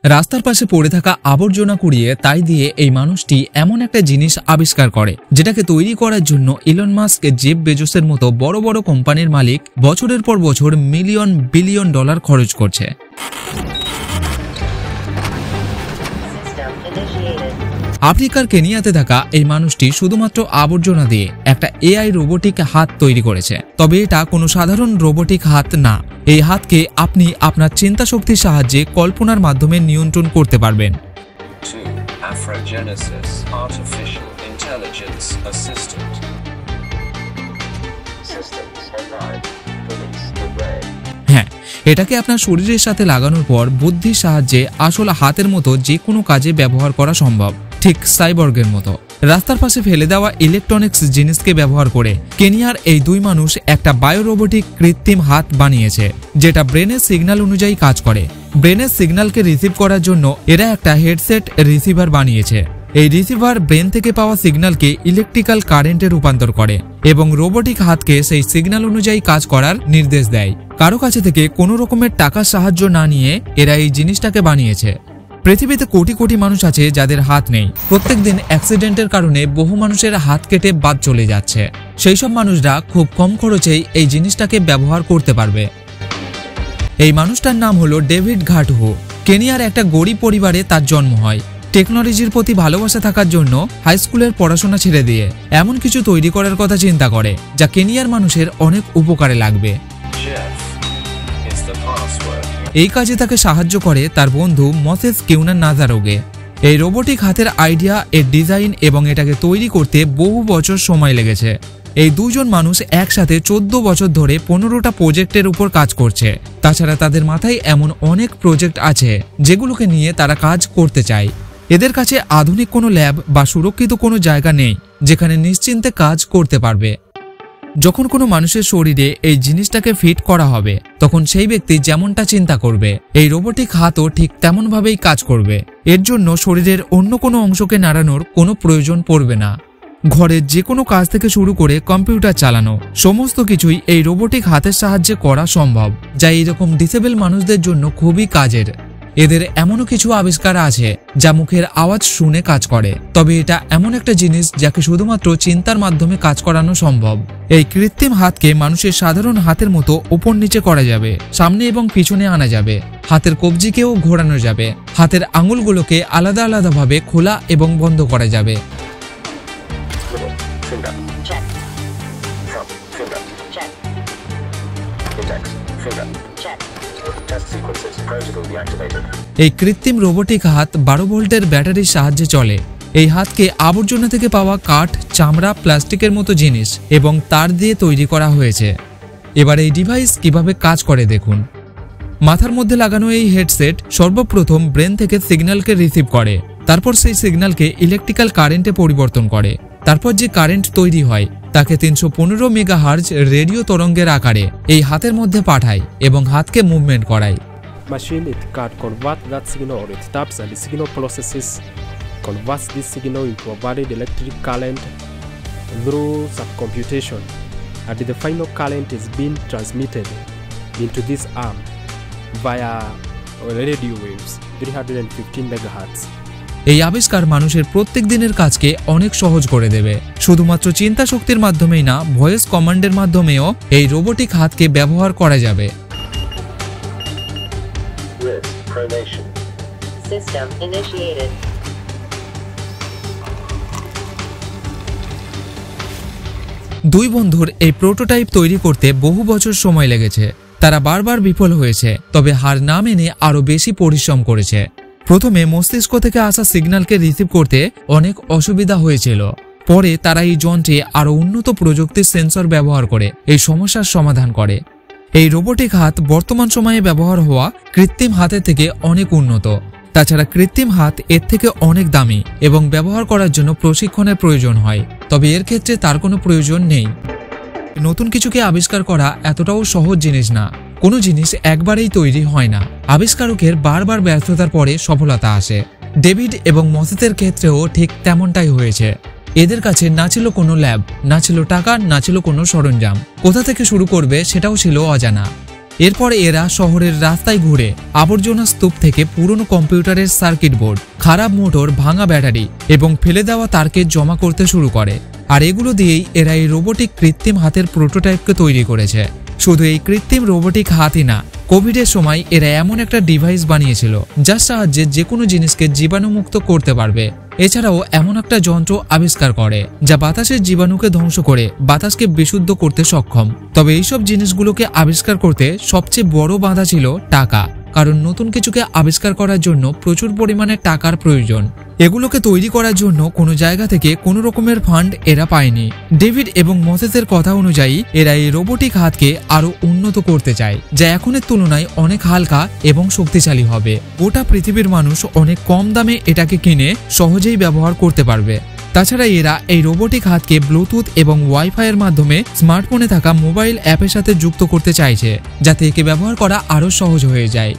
রাস্তার পাশে পড়ে থাকা আবর্জনা কুড়িয়ে তাই দিয়ে এই মানুষটি এমন একটা জিনিস আবিষ্কার করে যেটাকে তৈরি করার জন্য ইলন মাস্ক, জেফ বেজোসের মতো বড় বড় কোম্পানির মালিক বছরের পর বছর মিলিয়ন বিলিয়ন ডলার খরচ করছে। আফ্রিকার কেনিয়াতে থাকা এই মানুষটি শুধুমাত্র আবর্জনা দিয়ে একটা এআই রোবোটিক হাত তৈরি করেছে। তবে এটা কোনো সাধারণ রোবোটিক হাত না। এই হাতকে আপনি আপনার চিন্তা শক্তির সাহায্যে কল্পনার মাধ্যমে নিয়ন্ত্রণ করতে পারবেন। হ্যাঁ, এটাকে আপনার শরীরের সাথে লাগানোর পর বুদ্ধির সাহায্যে আসলে হাতের মতো যে কোনো কাজে ব্যবহার করা সম্ভব, ঠিক সাইবর্গের মতো। রাস্তার পাশে ফেলে দেওয়া ইলেকট্রনিক্স জিনিসকে ব্যবহার করে কেনিয়ার এই দুই মানুষ একটা বায়োরোবোটিক কৃত্রিম হাত বানিয়েছে, যেটা ব্রেনের সিগন্যাল অনুযায়ী কাজ করে। ব্রেনের সিগন্যালকে রিসিভ করার জন্য এরা একটা হেডসেট রিসিভার বানিয়েছে। এই রিসিভার ব্রেন থেকে পাওয়া সিগন্যালকে ইলেকট্রিক্যাল কারেন্টে রূপান্তর করে এবং রোবোটিক হাতকে সেই সিগন্যাল অনুযায়ী কাজ করার নির্দেশ দেয়। কারো কাছে থেকে কোনো রকমের টাকার সাহায্য না নিয়ে এরা এই জিনিসটাকে বানিয়েছে। পৃথিবীতে কোটি কোটি মানুষ আছে যাদের হাত নেই। প্রত্যেকদিন অ্যাক্সিডেন্টের কারণে বহু মানুষের হাত কেটে বাদ চলে যাচ্ছে। সেই সব মানুষরা খুব কম খরচেই এই জিনিসটাকে ব্যবহার করতে পারবে। এই মানুষটার নাম হলো ডেভিড ঘাটহু। কেনিয়ার একটা গরিব পরিবারে তার জন্ম হয়। টেকনোলজির প্রতি ভালোবাসা থাকার জন্য হাই স্কুলের পড়াশোনা ছেড়ে দিয়ে এমন কিছু তৈরি করার কথা চিন্তা করে যা কেনিয়ার মানুষের অনেক উপকারে লাগবে। এই কাজে তাকে সাহায্য করে তার বন্ধু মসেস কিউনান নাজারোগে। এই রোবোটিক হাতের আইডিয়া, এর ডিজাইন এবং এটাকে তৈরি করতে বহু বছর সময় লেগেছে। এই দুজন মানুষ একসাথে 14 বছর ধরে 15টা প্রজেক্টের উপর কাজ করছে। তাছাড়া তাদের মাথায় এমন অনেক প্রজেক্ট আছে যেগুলোকে নিয়ে তারা কাজ করতে চায়। এদের কাছে আধুনিক কোনো ল্যাব বা সুরক্ষিত কোনো জায়গা নেই যেখানে নিশ্চিন্তে কাজ করতে পারবে। যখন কোনো মানুষের শরীরে এই জিনিসটাকে ফিট করা হবে তখন সেই ব্যক্তি যেমনটা চিন্তা করবে এই রোবোটিক হাতও ঠিক তেমনভাবেই কাজ করবে। এর জন্য শরীরের অন্য কোনো অংশকে নাড়ানোর কোনো প্রয়োজন পড়বে না। ঘরের যে কোনো কাজ থেকে শুরু করে কম্পিউটার চালানো সমস্ত কিছুই এই রোবোটিক হাতের সাহায্যে করা সম্ভব, যা এইরকম ডিসেবল মানুষদের জন্য খুবই কাজের। এদের এমনও কিছু আবিষ্কার আছে যা মুখের আওয়াজ শুনে কাজ করে, তবে এটা এমন একটা জিনিস যাকে শুধুমাত্র চিন্তার মাধ্যমে কাজ করানো সম্ভব। এই কৃত্রিম হাতকে মানুষের সাধারণ হাতের মতো উপর নিচে করা যাবে, সামনে এবং পিছনে আনা যাবে, হাতের কবজিকেও ঘোরানো যাবে, হাতের আঙুলগুলোকে আলাদা আলাদাভাবে খোলা এবং বন্ধ করা যাবে। এই কৃত্রিম রোবোটিক হাত 12 ভোল্টের ব্যাটারির সাহায্যে চলে। এই হাতকে আবর্জনা থেকে পাওয়া কাঠ, চামড়া, প্লাস্টিকের মতো জিনিস এবং তার দিয়ে তৈরি করা হয়েছে। এবার এই ডিভাইস কিভাবে কাজ করে দেখুন। মাথার মধ্যে লাগানো এই হেডসেট সর্বপ্রথম ব্রেন থেকে সিগন্যালকে রিসিভ করে, তারপর সেই সিগন্যালকে ইলেকট্রিক্যাল কারেন্টে পরিবর্তন করে। তারপর যে কারেন্ট তৈরি হয় তাকে 315 মেগাহার্জ রেডিও তরঙ্গের আকারে এই হাতের মধ্যে পাঠায় এবং হাতকে মুভমেন্ট করায়। Machine it can convert that signal, or it taps and the signal processes converts this signal into a valid electric current through some computation, and the final current is being transmitted into this arm via radio waves 315 megahertz. এই আবিষ্কার মানুষের প্রত্যেক দিনের কাজকে অনেক সহজ করে দেবে। শুধুমাত্র চিন্তা শক্তির মাধ্যমেই না, ভয়েস কমান্ডের মাধ্যমেও এই রোবোটিক হাতকে ব্যবহার করা যাবে। দুই বন্ধুর এই প্রোটোটাইপ তৈরি করতে বহু বছর সময় লেগেছে। তারা বারবার বিফল হয়েছে, তবে হার না মেনে আরো বেশি পরিশ্রম করেছে। প্রথমে মস্তিষ্ক থেকে আসা সিগন্যালকে রিসিভ করতে অনেক অসুবিধা হয়েছিল। পরে তারা এই যন্ত্রে আরো উন্নত প্রযুক্তির সেন্সর ব্যবহার করে এই সমস্যার সমাধান করে। এই রোবোটিক হাত বর্তমান সময়ে ব্যবহার হওয়া কৃত্রিম হাতের থেকে অনেক উন্নত। তাছাড়া কৃত্রিম হাত এর থেকে অনেক দামি এবং ব্যবহার করার জন্য প্রশিক্ষণের প্রয়োজন হয়, তবে এর ক্ষেত্রে তার কোনো প্রয়োজন নেই। নতুন কিছুকে আবিষ্কার করা এতটাও সহজ জিনিস না। কোনো জিনিস একবারেই তৈরি হয় না, আবিষ্কারকের বারবার ব্যর্থতার পরে সফলতা আসে। ডেভিড এবং মসেসের ক্ষেত্রেও ঠিক তেমনটাই হয়েছে। এদের কাছে না ছিল কোনো ল্যাব, না ছিল টাকা, না ছিল কোনো সরঞ্জাম। কোথা থেকে শুরু করবে সেটাও ছিল অজানা। এরপর এরা শহরের রাস্তায় ঘুরে আবর্জনা স্তূপ থেকে পুরনো কম্পিউটারের সার্কিট বোর্ড, খারাপ মোটর, ভাঙা ব্যাটারি এবং ফেলে দেওয়া তারকে জমা করতে শুরু করে। আর এগুলো দিয়েই এরা এই রোবোটিক কৃত্রিম হাতের প্রোটোটাইপকে তৈরি করেছে। শুধু এই কৃত্রিম রোবোটিক হাতই না, কোভিডের সময় এরা এমন একটা ডিভাইস বানিয়েছিল যার সাহায্যে যে কোনো জিনিসকে জীবাণুমুক্ত করতে পারবে। এছাড়াও এমন একটা যন্ত্র আবিষ্কার করে যা বাতাসের জীবাণুকে ধ্বংস করে বাতাসকে বিশুদ্ধ করতে সক্ষম। তবে এইসব জিনিসগুলোকে আবিষ্কার করতে সবচেয়ে বড় বাধা ছিল টাকা, কারণ নতুন কিছুকে আবিষ্কার করার জন্য প্রচুর পরিমাণে টাকার প্রয়োজন। এগুলোকে তৈরি করার জন্য কোনো জায়গা থেকে কোনো রকমের ফান্ড এরা পায়নি। ডেভিড এবং মোসেসের কথা অনুযায়ী এরা এই রোবোটিক হাতকে আরো উন্নত করতে চায়, যা এখনের তুলনায় অনেক হালকা এবং শক্তিশালী হবে। গোটা পৃথিবীর মানুষ অনেক কম দামে এটাকে কিনে সহজেই ব্যবহার করতে পারবে। তাছাড়া এরা এই রোবোটিক হাতকে ব্লুটুথ এবং ওয়াইফাইয়ের মাধ্যমে স্মার্টফোনে থাকা মোবাইল অ্যাপের সাথে যুক্ত করতে চাইছে, যাতে একে ব্যবহার করা আরো সহজ হয়ে যায়।